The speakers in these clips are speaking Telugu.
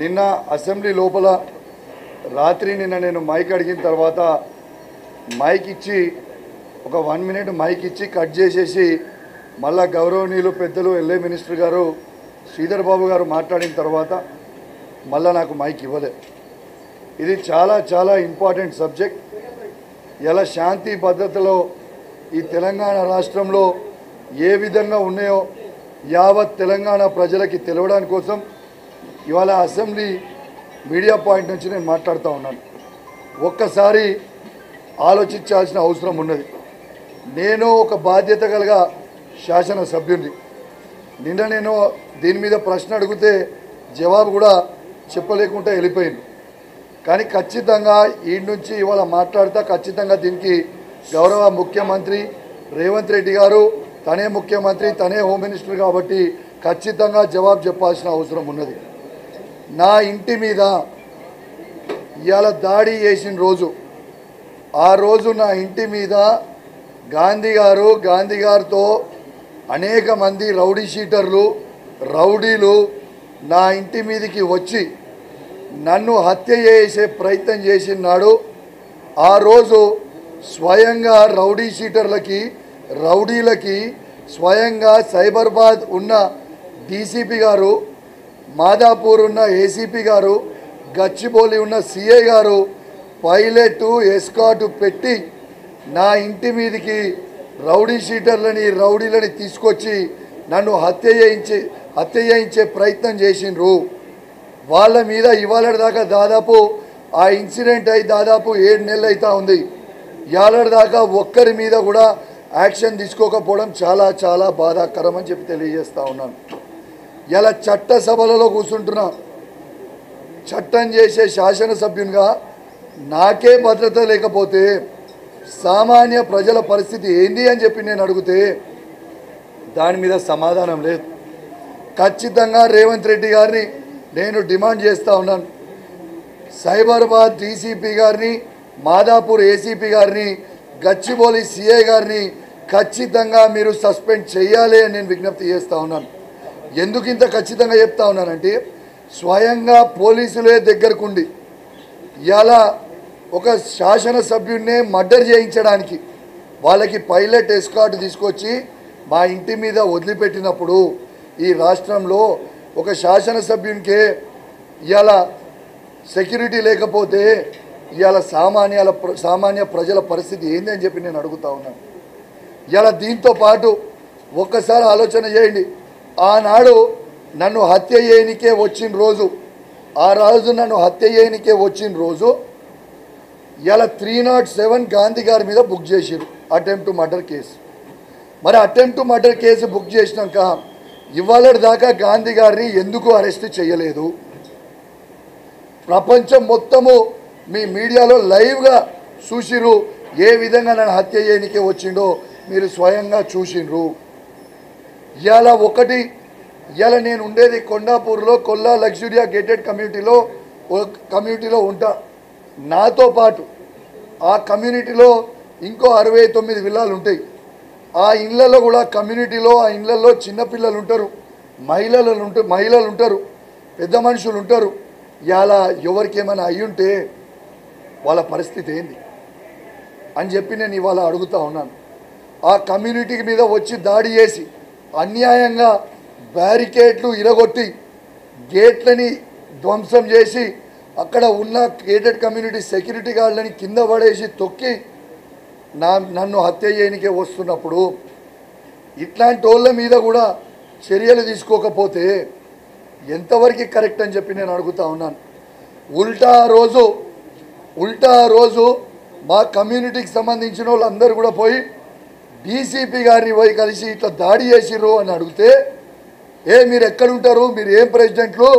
నిన్న అసెంబ్లీ లోపల రాత్రి నేను మైక్ అడిగిన తర్వాత మైక్ ఇచ్చి ఒక 1 మినిట్ మైక్ ఇచ్చి కట్ చేసేసి మళ్ళా గౌరవనీయులు పెద్దలు ఎల్ఏ మినిస్టర్ గారు శ్రీధర్ బాబు గారు మాట్లాడిన తర్వాత మళ్ళా నాకు మైక్ ఇవ్వలే. ఇది చాలా చాలా ఇంపార్టెంట్ సబ్జెక్ట్. ఇలా శాంతి భద్రతలో ఈ తెలంగాణ రాష్ట్రంలో ఏ విధంగా ఉన్నాయో యావత్ తెలంగాణ ప్రజలకి తెలవడానికి కోసం ఇవాళ అసెంబ్లీ మీడియా పాయింట్ నుంచి నేను మాట్లాడుతూ ఉన్నాను. ఒక్కసారి ఆలోచించాల్సిన అవసరం ఉన్నది. నేను ఒక బాధ్యత కలిగా శాసనసభ్యుని. నిన్న నేను దీని మీద ప్రశ్న అడిగితే జవాబు కూడా చెప్పలేకుండా వెళ్ళిపోయింది. కానీ ఖచ్చితంగా ఈ నుంచి ఇవాళ మాట్లాడుతూ ఖచ్చితంగా దీనికి గౌరవ ముఖ్యమంత్రి రేవంత్ రెడ్డి గారు తనే ముఖ్యమంత్రి, తనే హోమ్ మినిస్టర్ కాబట్టి ఖచ్చితంగా జవాబు చెప్పాల్సిన అవసరం ఉన్నది. నా ఇంటి మీద ఇవాళ దాడి చేసిన రోజు, ఆ రోజు నా ఇంటి మీద గాంధీ గారితో అనేక మంది రౌడీ షీటర్లు, రౌడీలు నా ఇంటి మీదకి వచ్చి నన్ను హత్య చేసే ప్రయత్నం చేసినాడు. ఆ రోజు స్వయంగా రౌడీ షీటర్లకి, రౌడీలకి స్వయంగా సైబరాబాద్ ఉన్న డీసీపీ గారు, మాదాపూర్ ఉన్న ఏసీపీ గారు, గచ్చిబౌలి ఉన్న సిఐ గారు పైలట్ ఎస్కాట్ పెట్టి నా ఇంటి మీదకి రౌడీ షీటర్లని, రౌడీలని తీసుకొచ్చి నన్ను హత్య చేయించే ప్రయత్నం చేసిండ్రు. వాళ్ళ మీద ఇవాళ దాకా దాదాపు ఆ ఇన్సిడెంట్ అయి దాదాపు 7 నెలలు అవుతా ఉంది. ఇవాళ దాకా ఒక్కరి మీద కూడా యాక్షన్ తీసుకోకపోవడం చాలా చాలా బాధాకరం అని చెప్పి తెలియజేస్తూ ఉన్నాను. ఇలా చట్టసభలలో కూర్చుంటున్నా, చట్టం చేసే శాసనసభ్యునిగా నాకే భద్రత లేకపోతే సామాన్య ప్రజల పరిస్థితి ఏంది అని చెప్పి నేను అడిగితే దాని మీద సమాధానం లేదు. ఖచ్చితంగా రేవంత్ రెడ్డి గారిని నేను డిమాండ్ చేస్తూ ఉన్నాను. సైబరాబాద్ డీసీపీ గారిని, మాదాపూర్ ఏసీపీ గారిని, గచ్చిబౌలి సిఐ గారిని ఖచ్చితంగా మీరు సస్పెండ్ చేయాలి అని నేను విజ్ఞప్తి చేస్తూ ఉన్నాను. ఎందుకు ఇంత ఖచ్చితంగా చెప్తా ఉన్నానంటే స్వయంగా పోలీసులే దగ్గరకుండి ఇలా ఒక శాసనసభ్యున్నే మర్డర్ చేయించడానికి వాళ్ళకి పైలట్ ఎస్కాట్ తీసుకొచ్చి మా ఇంటి మీద వదిలిపెట్టినప్పుడు ఈ రాష్ట్రంలో ఒక శాసనసభ్యునికే ఇలా సెక్యూరిటీ లేకపోతే ఇవాళ సామాన్య ప్రజల పరిస్థితి ఏంది అని చెప్పి నేను అడుగుతా ఉన్నాను. ఇలా దీంతో పాటు ఒక్కసారి ఆలోచన చేయండి. ఆనాడు నన్ను హత్య చేయనికే వచ్చిన రోజు, ఆ రోజు నన్ను హత్య చేయనికే వచ్చిన రోజు ఇలా 307 గాంధీ గారి మీద బుక్ చేసిరు అటెంప్ట్ టు మర్డర్ కేసు. మరి attempt to murder case book చేసినాక ఇవాళ దాకా గాంధీ గారిని ఎందుకు అరెస్ట్ చేయలేదు? ప్రపంచం మొత్తము మీ మీడియాలో లైవ్గా చూసిరు, ఏ విధంగా నన్ను హత్య చేయనికే వచ్చిండో మీరు స్వయంగా చూసిండ్రు. ఇవాళ నేను ఉండేది కొండాపూర్లో కొల్లా లగ్జూరియా గేటెడ్ కమ్యూనిటీలో ఉంటా. నాతో పాటు ఆ కమ్యూనిటీలో ఇంకో 69 విల్లాలు ఉంటాయి. ఆ ఇళ్లలో కూడా కమ్యూనిటీలో ఆ ఇళ్లలో చిన్నపిల్లలు ఉంటారు, మహిళలు ఉంటారు, పెద్ద మనుషులు ఉంటారు. ఇలా ఎవరికి ఏమైనా అయ్యుంటే వాళ్ళ పరిస్థితి ఏంది అని చెప్పి నేను ఇవాళ అడుగుతూ ఉన్నాను. ఆ కమ్యూనిటీ మీద వచ్చి దాడి చేసి అన్యాయంగా బ్యారికేడ్లు ఇరగొట్టి గేట్లని ధ్వంసం చేసి అక్కడ ఉన్న గేటెడ్ కమ్యూనిటీ సెక్యూరిటీ గార్డులని కింద పడేసి తొక్కి నన్ను హత్య చేయనికే వస్తున్నప్పుడు ఇట్లాంటి వాళ్ళ మీద కూడా చర్యలు తీసుకోకపోతే ఎంతవరకు కరెక్ట్ అని చెప్పి నేను అడుగుతూ ఉన్నాను. ఉల్టా రోజు మా కమ్యూనిటీకి సంబంధించిన వాళ్ళందరూ కూడా పోయి డీసీపీ గారిని పోయి కలిసి ఇట్లా దాడి చేసిర్రు అని అడిగితే, మీరు ఎక్కడుంటారు, మీరు ఏం ప్రెసిడెంట్లు,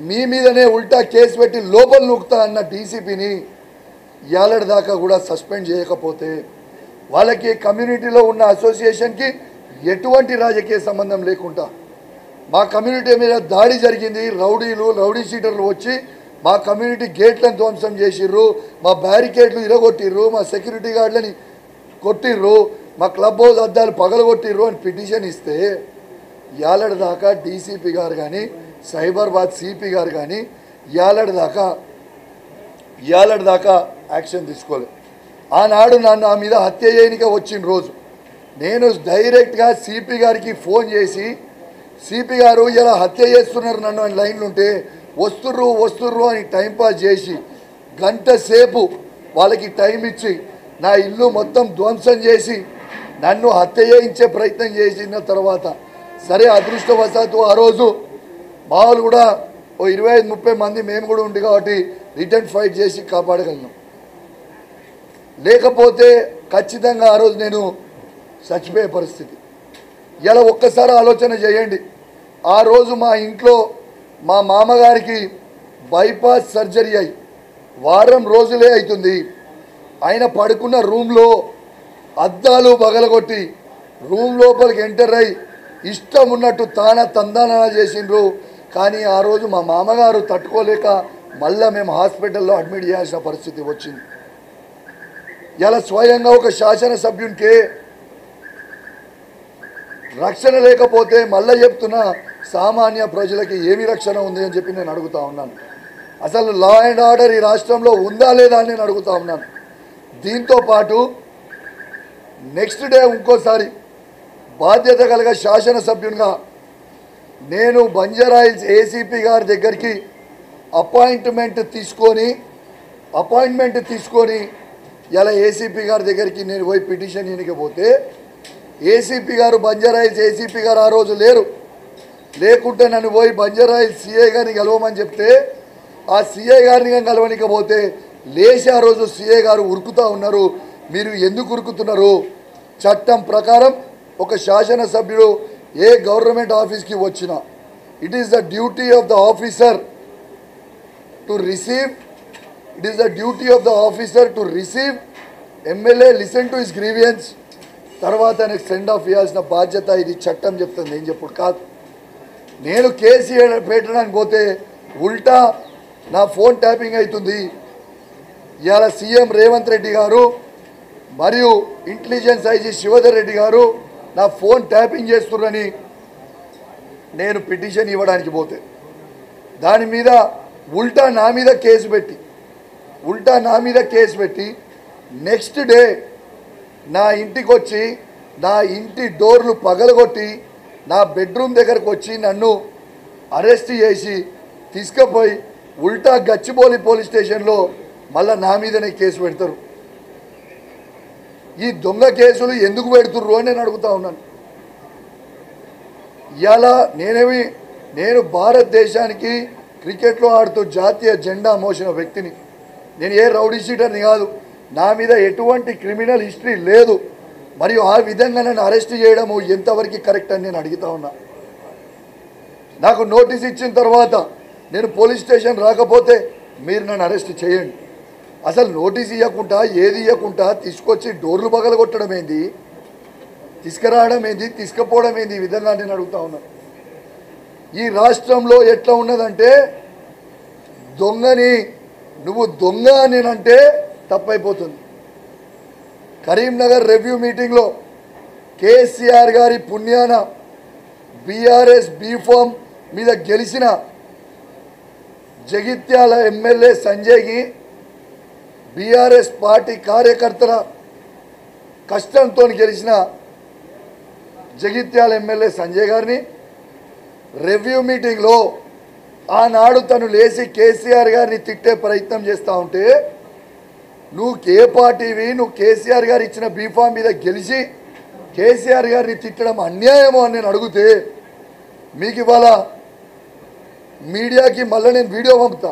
మీ మీదనే ఉల్టా కేసు పెట్టి లోపల నూకుతా అన్న డీసీపీని ఇవాళ దాకా కూడా సస్పెండ్ చేయకపోతే వాళ్ళకి కమ్యూనిటీలో ఉన్న అసోసియేషన్కి ఎటువంటి రాజకీయ సంబంధం లేకుండా మా కమ్యూనిటీ మీద దాడి జరిగింది, రౌడీ షీటర్లు వచ్చి మా కమ్యూనిటీ గేట్లను ధ్వంసం చేసిర్రు, మా బ్యారికేడ్లు ఇరగొట్టిర్రు, మా సెక్యూరిటీ గార్డులని కొట్టిర్రు, మా క్లబ్ హౌస్ అద్దాలు పగలగొట్టిర్రు అని పిటిషన్ ఇస్తే ఇవాళ దాకా డీసీపీ గారు కానీ సైబరాబాద్ సిపి గారు కానీ ఇయాలటి దాకా యాక్షన్ తీసుకోలేదు. ఆనాడు నా మీద హత్య చేయనికే వచ్చిన రోజు నేను డైరెక్ట్గా సిపి గారికి ఫోన్ చేసి, సిపి గారు ఇలా హత్య చేస్తున్నారు నన్ను అని లైన్లు ఉంటే వస్తుర్రు అని టైంపాస్ చేసి గంట సేపు వాళ్ళకి టైం ఇచ్చి నా ఇల్లు మొత్తం ధ్వంసం చేసి నన్ను హత్య చేయించే ప్రయత్నం చేసిన తర్వాత సరే అదృష్టవశాత్తు ఆ రోజు మామూలు కూడా ఓ 25-30 మంది మేము కూడా ఉండి కాబట్టి రిటర్న్ ఫైట్ చేసి కాపాడగలను. లేకపోతే ఖచ్చితంగా ఆ రోజు నేను చచ్చిపోయే పరిస్థితి. ఇలా ఒక్కసారి ఆలోచన చేయండి. ఆ రోజు మా ఇంట్లో మా మామగారికి బైపాస్ సర్జరీ అయి వారం రోజులే అవుతుంది. ఆయన పడుకున్న రూమ్లో అద్దాలు పగలగొట్టి రూమ్ లోపలికి ఎంటర్ అయ్యి ఇష్టం ఉన్నట్టు తందానా చేసిండ్రు. కానీ ఆ రోజు మా మామగారు తట్టుకోలేక మళ్ళీ మేము హాస్పిటల్లో అడ్మిట్ చేయాల్సిన పరిస్థితి వచ్చింది. ఇలా స్వయంగా ఒక శాసనసభ్యునికే రక్షణ లేకపోతే మళ్ళీ చెప్తున్నా సామాన్య ప్రజలకి ఏమి రక్షణ ఉంది అని చెప్పి నేను అడుగుతా ఉన్నాను. అసలు లా అండ్ ఆర్డర్ ఈ రాష్ట్రంలో ఉందా లేదా అని నేను అడుగుతా ఉన్నాను. దీంతో పాటు నెక్స్ట్ డే ఇంకోసారి బాధ్యత కలిగ శాసనసభ్యునిగా నేను బంజారాహిల్స్ ఏసీపీ గారి దగ్గరికి అపాయింట్మెంట్ తీసుకొని ఇలా ఏసీపీ గారి దగ్గరికి నేను పోయి పిటిషన్ ఇవ్వకపోతే ఏసీపీ గారు బంజారాహిల్స్ ఏసీపీ గారు ఆ రోజు లేకుంటే నన్ను పోయి బంజారాహిల్స్ సిఐ గారిని కలవమని చెప్తే ఆ సిఐ గారిని కలవనికపోతే లేచి ఆ రోజు సిఐ గారు ఉరుకుతూ ఉన్నారు. మీరు ఎందుకు ఉరుకుతున్నారు? చట్టం ప్రకారం ఒక శాసనసభ్యుడు ఏ గవర్నమెంట్ ఆఫీస్కి వచ్చినా it is the duty of the officer to receive MLA listen to his grievance తర్వాత ఆయనకు సెండ్ ఆఫ్ ఇవ్వాల్సిన బాధ్యత ఇది చట్టం చెప్తుంది. నేను చెప్పుడు కాదు. నేను కేసు పెట్టడానికి పోతే ఉల్టా నా ఫోన్ ట్యాపింగ్ అవుతుంది. ఇవాళ సీఎం రేవంత్ రెడ్డి గారు మరియు ఇంటెలిజెన్స్ ఐజీ శివధర్ రెడ్డి గారు నా ఫోన్ ట్యాపింగ్ చేస్తున్నారని నేను పిటిషన్ ఇవ్వడానికి పోతే దాని మీద ఉల్టా నా మీద కేసు పెట్టి నెక్స్ట్ డే నా ఇంటికి వచ్చి నా ఇంటి డోర్లు పగలగొట్టి నా బెడ్రూమ్ దగ్గరకు వచ్చి నన్ను అరెస్ట్ చేసి తీసుకుపోయి ఉల్టా గచ్చిబౌలి పోలీస్ స్టేషన్లో మళ్ళీ నా మీదనే కేసు పెడతారు. ఈ దొంగ కేసులు ఎందుకు పెడుతుర్రు అని నేను అడుగుతా ఉన్నాను. ఇవాళ నేను భారతదేశానికి క్రికెట్లో ఆడుతూ జాతీయ జెండా మోసిన వ్యక్తిని. నేను ఏ రౌడీ షీటర్ని కాదు. నా మీద ఎటువంటి క్రిమినల్ హిస్టరీ లేదు. మరియు ఆ విధంగా నన్ను అరెస్ట్ చేయడము ఎంతవరకు కరెక్ట్ అని నేను అడుగుతా ఉన్నా. నాకు నోటీస్ ఇచ్చిన తర్వాత నేను పోలీస్ స్టేషన్ రాకపోతే మీరు నన్ను అరెస్ట్ చేయండి. అసలు నోటీస్ ఇవ్వకుండా ఏది ఇవ్వకుండా తీసుకొచ్చి డోర్లు పగలగొట్టడం ఏంది, తీసుకురావడం ఏంది, తీసుకుపోవడం ఏంది, ఈ విధంగా నేను అడుగుతా ఉన్నాను. ఈ రాష్ట్రంలో ఎట్లా ఉన్నదంటే దొంగని నువ్వు దొంగ నేనంటే తప్పైపోతుంది. కరీంనగర్ రెవ్యూ మీటింగ్లో కేసీఆర్ గారి పుణ్యాన బీఆర్ఎస్ బీఫామ్ మీద గెలిచిన జగిత్యాల ఎమ్మెల్యే సంజయ్కి బీఆర్ఎస్ పార్టీ కార్యకర్తల కష్టంతో గెలిచిన జగిత్యాల ఎమ్మెల్యే సంజయ్ గారిని రెవ్యూ మీటింగ్లో ఆనాడు తను లేచి కేసీఆర్ గారిని తిట్టే ప్రయత్నం చేస్తూ ఉంటే నువ్వు ఏ పార్టీవి, నువ్వు కేసీఆర్ గారు ఇచ్చిన బీఫామ్ మీద గెలిచి కేసీఆర్ గారిని తిట్టడం అన్యాయమో అని నేను అడిగితే మీకు ఇవాళ మీడియాకి మళ్ళీ నేను వీడియో పంపుతా.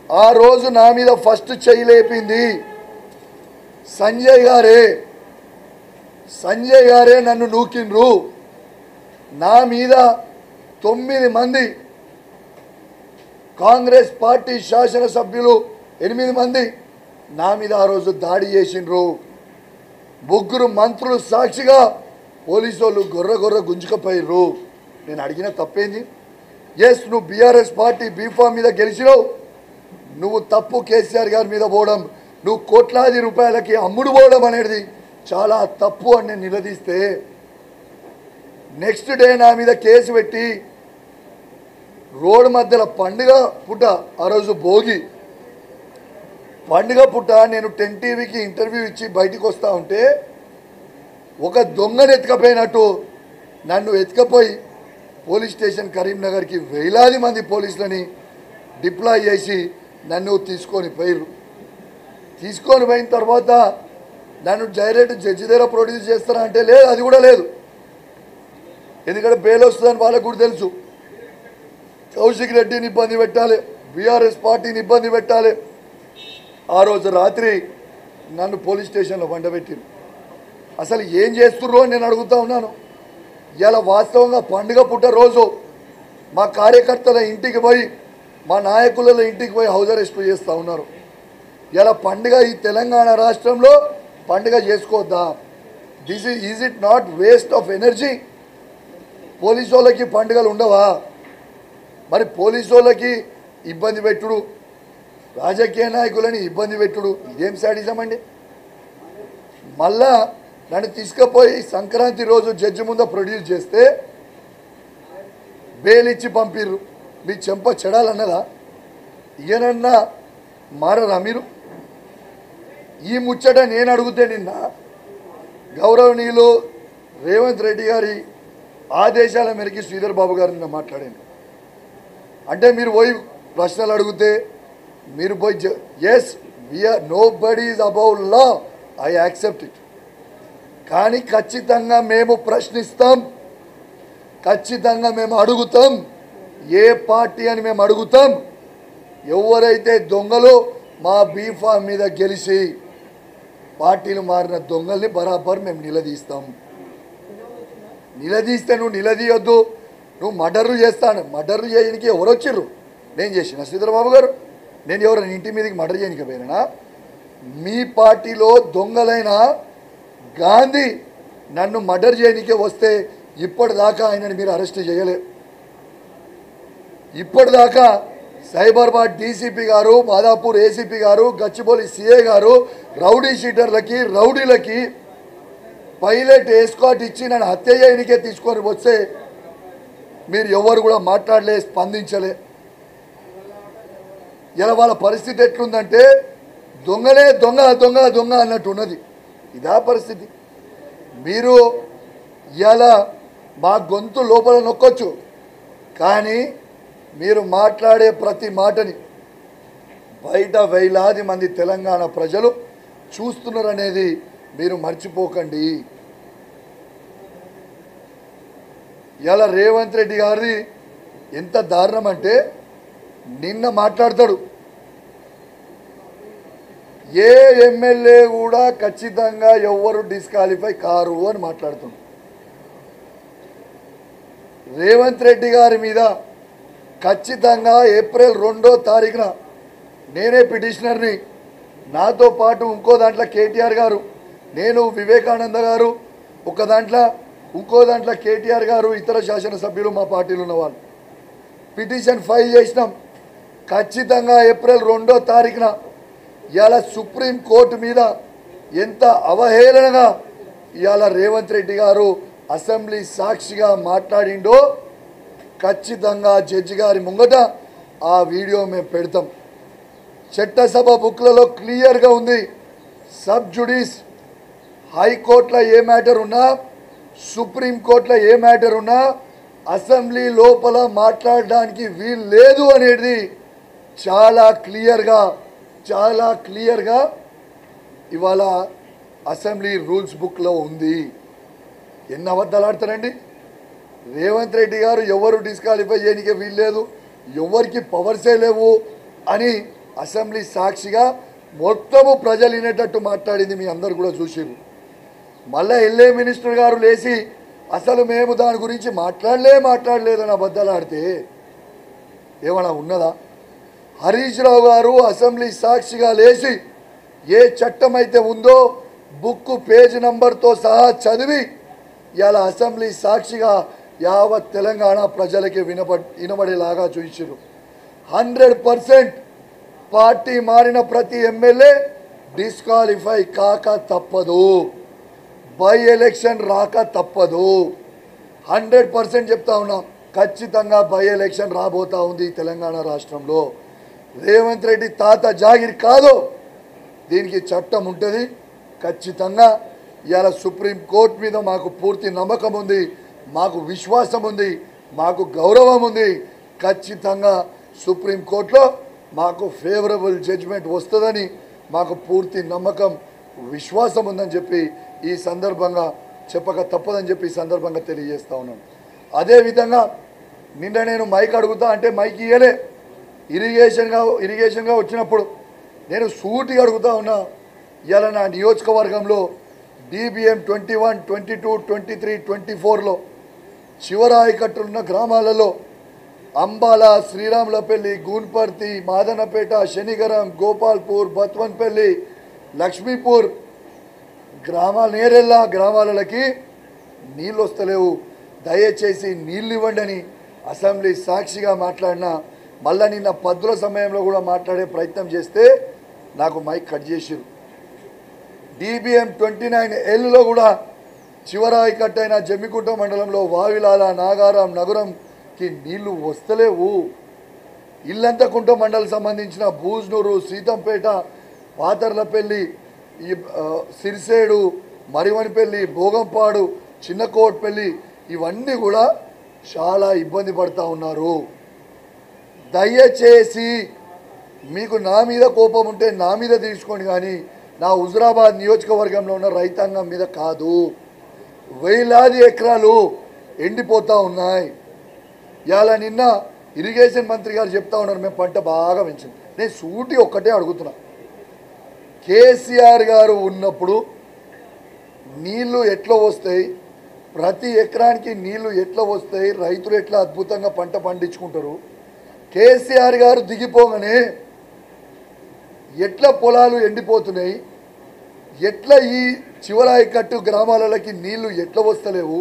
ఆ రోజు నా మీద ఫస్ట్ చెయ్యి లేపింది సంజయ్ గారే నన్ను నూకిండ్రు. నా మీద 9 మంది కాంగ్రెస్ పార్టీ శాసనసభ్యులు 8 మంది నా మీద ఆ రోజు దాడి చేసిండ్రు. 3 మంత్రులు సాక్షిగా పోలీసు వాళ్ళు గొర్ర గుంజుకపోయిర్రు. నేను అడిగిన తప్పేంది? ఎస్, నువ్వు బీఆర్ఎస్ పార్టీ బీఫామ్ మీద గెలిచినావు, నువ్వు తప్పు కేసీఆర్ గారి మీద పోవడం, నువ్వు కోట్లాది రూపాయలకి అమ్ముడు పోవడం అనేది చాలా తప్పు అని నేను నిలదీస్తే నెక్స్ట్ డే నా మీద కేసు పెట్టి రోడ్డు మధ్యలో పండుగ పుట్ట, ఆ రోజు భోగి పండుగ పుట్ట, నేను 10 టీవీకి ఇంటర్వ్యూ ఇచ్చి బయటికి వస్తూ ఉంటే ఒక దొంగను ఎత్తుకపోయినట్టు నన్ను ఎత్తుకపోయి పోలీస్ స్టేషన్ కరీంనగర్కి వేలాది మంది పోలీసులని డిప్లాయ్ చేసి నన్ను తీసుకొని పోయిన తర్వాత నన్ను డైరెక్ట్ జడ్జి దగ్గర ప్రొడ్యూస్ చేస్తారా అంటే లేదు, అది కూడా లేదు. ఎందుకంటే బెయిల్ వస్తుందని వాళ్ళకు కూడా తెలుసు. కౌశిక్ రెడ్డిని ఇబ్బంది పెట్టాలి, బీఆర్ఎస్ పార్టీని ఇబ్బంది పెట్టాలి. ఆ రోజు రాత్రి నన్ను పోలీస్ స్టేషన్లో వండబెట్టిరు. అసలు ఏం చేస్తుర్రో అని నేను అడుగుతూ ఉన్నాను. ఇలా వాస్తవంగా పండుగ పుట్ట రోజు మా కార్యకర్తల ఇంటికి పోయి, మా నాయకుల ఇంటికి పోయి హౌస్ అరెస్ట్ చేస్తూ ఉన్నారు. ఇలా పండుగ ఈ తెలంగాణ రాష్ట్రంలో పండుగ చేసుకోవద్దా? Is it not waste of energy? Police వాళ్ళకి పండుగలు ఉండవా? మరి పోలీసు వాళ్ళకి ఇబ్బంది పెట్టుడు, రాజకీయ నాయకులని ఇబ్బంది పెట్టుడు, ఇదేం శాడిజం అండి? మళ్ళా నన్ను తీసుకుపోయి సంక్రాంతి రోజు జడ్జి ముందు ప్రొడ్యూస్ చేస్తే బెయిల్ ఇచ్చి పంపిర్రు. మీ చెంప చెడాలన్నదా? ఈయనన్నా మారరా మీరు? ఈ ముచ్చట నేను అడిగితే నిన్న గౌరవనీయులు రేవంత్ రెడ్డి గారి ఆదేశాల మేరకు శ్రీధర్ బాబు గారు నిన్న మాట్లాడాను. అంటే మీరు పోయి ప్రశ్నలు అడిగితే మీరు పోయి yes we are nobody is above law, I accept it. కానీ ఖచ్చితంగా మేము ప్రశ్నిస్తాం, ఖచ్చితంగా మేము అడుగుతాం. ఏ పార్టీ అని మేము అడుగుతాం. ఎవరైతే దొంగలు మా బీఫామ్ మీద గెలిచి పార్టీలు మారిన దొంగల్ని బరాబర్ మేము నిలదీస్తాం. నిలదీస్తే నువ్వు నిలదీయొద్దు, నువ్వు మర్డర్లు చేస్తాను. మర్డర్లు చేయడానికి ఎవరు వచ్చిర్రు? నేను చేసిన శ్రీధరబాబు గారు. నేను ఎవరైనా ఇంటి మీదకి మర్డర్ చేయడానికి పోయినా? మీ పార్టీలో దొంగలైన గాంధీ నన్ను మర్డర్ చేయడానికే వస్తే ఇప్పటిదాకా ఆయనని మీరు అరెస్ట్ చేయలే. ఇప్పటిదాకా సైబరాబాద్ డీసీపీ గారు, మాదాపూర్ ఏసీపీ గారు, గచ్చిబౌలి సిఐ గారు రౌడీ షీటర్లకి, రౌడీలకి పైలట్ ఎస్కాట్ ఇచ్చి నన్ను హత్య చేయడానికే తీసుకొని వస్తే మీరు ఎవరు కూడా మాట్లాడలే, స్పందించలే. ఇలా వాళ్ళ పరిస్థితి ఎట్లుందంటే దొంగలే దొంగ దొంగ దొంగ అన్నట్టు ఉన్నది. ఇదా పరిస్థితి. మీరు ఇలా మా గొంతు లోపల నొక్కొచ్చు, కానీ మీరు మాట్లాడే ప్రతి మాటని బయట వేలాది మంది తెలంగాణ ప్రజలు చూస్తున్నారనేది మీరు మర్చిపోకండి. ఇలా రేవంత్ రెడ్డి గారిది ఎంత దారుణం అంటే నిన్న మాట్లాడతాడు, ఏ ఎమ్మెల్యే కూడా ఖచ్చితంగా ఎవరు డిస్క్వాలిఫై కారు అని మాట్లాడుతున్నాడు. రేవంత్ రెడ్డి గారి మీద ఖచ్చితంగా ఏప్రిల్ 2వ తారీఖున నేనే పిటిషనర్ని, నాతో పాటు ఇంకో దాంట్లో కేటీఆర్ గారు, నేను వివేకానంద గారు ఒక దాంట్లో, ఇంకో దాంట్లో కేటీఆర్ గారు, ఇతర శాసనసభ్యులు మా పార్టీలో ఉన్నవాళ్ళు పిటిషన్ ఫైల్ చేసినాం. ఖచ్చితంగా ఏప్రిల్ 2వ తారీఖున ఇవాళ సుప్రీంకోర్టు మీద ఎంత అవహేళనగా ఇవాళ రేవంత్ రెడ్డి గారు అసెంబ్లీ సాక్షిగా మాట్లాడిండో ఖచ్చితంగా జడ్జి గారి ముంగట ఆ వీడియో మేము పెడతాం. చట్టసభ బుక్లలో క్లియర్గా ఉంది. సబ్ జుడిస్ హైకోర్టులో ఏ మ్యాటర్ ఉన్నా, సుప్రీంకోర్టులో ఏ మ్యాటర్ ఉన్నా అసెంబ్లీ లోపల మాట్లాడడానికి వీలు లేదు అనేది చాలా క్లియర్గా ఇవాళ అసెంబ్లీ రూల్స్ బుక్లో ఉంది. ఎన్ని అబద్ధాలు ఆడతారండి రేవంత్ రెడ్డి గారు? ఎవరు డిస్క్వాలిఫై చేయడానికి వీల్లేదు, ఎవరికి పవర్సే లేవు అని అసెంబ్లీ సాక్షిగా మొత్తము ప్రజలు వినేటట్టు మాట్లాడింది మీ అందరు కూడా చూసారు. మళ్ళీ ఎల్ఏ మినిస్టర్ గారు లేచి అసలు మేము దాని గురించి మాట్లాడలేదని అబద్ధాలు ఆడితే ఏమైనా ఉన్నదా? హరీష్ రావు గారు అసెంబ్లీ సాక్షిగా లేచి ఏ చట్టం అయితే ఉందో బుక్ పేజ్ నంబర్తో సహా చదివి ఇలా అసెంబ్లీ సాక్షిగా యావత్ తెలంగాణ ప్రజలకి వినబడేలాగా చూపించారు. 100% పార్టీ మారిన ప్రతి ఎమ్మెల్యే డిస్క్వాలిఫై కాక తప్పదు, బై ఎలక్షన్ రాక తప్పదు. 100% చెప్తా ఉన్నాం. ఖచ్చితంగా బై ఎలక్షన్ రాబోతా ఉంది తెలంగాణ రాష్ట్రంలో. రేవంత్ రెడ్డి తాత జాగిర్ కాదు, దీనికి చట్టం ఉంటుంది. ఖచ్చితంగా ఇవాళ సుప్రీంకోర్టు మీద మాకు పూర్తి నమ్మకం ఉంది, మాకు విశ్వాసం ఉంది, మాకు గౌరవం ఉంది. ఖచ్చితంగా సుప్రీంకోర్టులో మాకు ఫేవరబుల్ జడ్జిమెంట్ వస్తుందని మాకు పూర్తి నమ్మకం విశ్వాసం ఉందని చెప్పి ఈ సందర్భంగా చెప్పక తప్పదని చెప్పి ఈ సందర్భంగా తెలియజేస్తా ఉన్నాను. అదేవిధంగా నిన్న నేను మైక్ అడుగుతా అంటే మైక్ ఇయ్యలే. ఇరిగేషన్గా వచ్చినప్పుడు నేను సూటిగా అడుగుతా ఉన్నా. ఇవాళ నా నియోజకవర్గంలో DBM 21, 22, 23, 24లో చివర ఆయకట్టున్న గ్రామాలలో అంబాల, శ్రీరాములపల్లి, గూన్పర్తి, మాదనపేట, శనిగరం, గోపాల్పూర్, బత్వన్పల్లి, లక్ష్మీపూర్ నేరెల్లా గ్రామాలకి నీళ్ళు వస్తలేవు. దయచేసి నీళ్ళు ఇవ్వండి అని అసెంబ్లీ సాక్షిగా మాట్లాడినా. మళ్ళీ నిన్న పద్దుల సమయంలో కూడా మాట్లాడే ప్రయత్నం చేస్తే నాకు మైక్ కట్ చేసిరు. DBM 29Lలో కూడా చివరాయి కట్టైన జమ్మికుంట మండలంలో వావిలాల, నాగారం, నగరంకి నీళ్లు వస్తలేవు. ఇల్లంతకుంట మండలం సంబంధించిన బూజ్నూరు, సీతంపేట, పాతర్లపల్లి, ఈ సిరిసేడు, మరివనిపల్లి, భోగంపాడు, చిన్నకోట్పల్లి ఇవన్నీ కూడా చాలా ఇబ్బంది పడుతూ ఉన్నారు. దయచేసి మీకు నా మీద కోపం ఉంటే నా మీద తీసుకోండి, కానీ నా హుజురాబాద్ నియోజకవర్గంలో ఉన్న రైతాంగం మీద కాదు. వేలాది ఎకరాలు ఎండిపోతూ ఉన్నాయి. ఇవాళ నిన్న ఇరిగేషన్ మంత్రి గారు చెప్తా ఉన్నారు మేము పంట బాగా పెంచింది. నేను సూటి ఒక్కటే అడుగుతున్నా, కేసీఆర్ గారు ఉన్నప్పుడు నీళ్లు ఎట్లా వస్తాయి, ప్రతి ఎకరానికి నీళ్లు ఎట్లా వస్తాయి, రైతులు ఎట్లా అద్భుతంగా పంట పండించుకుంటారు, కేసీఆర్ గారు దిగిపోగానే ఎట్లా పొలాలు ఎండిపోతున్నాయి, ఎట్లా ఈ చివరాయికట్టు గ్రామాలకి నీళ్లు ఎట్లా వస్తలేవు,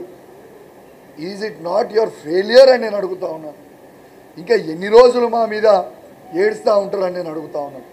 is it not your failure అని నేను అడుగుతా ఉన్నాను. ఇంకా ఎన్ని రోజులు మా మీద ఏడుస్తూ ఉంటారని నేను అడుగుతా ఉన్నాను.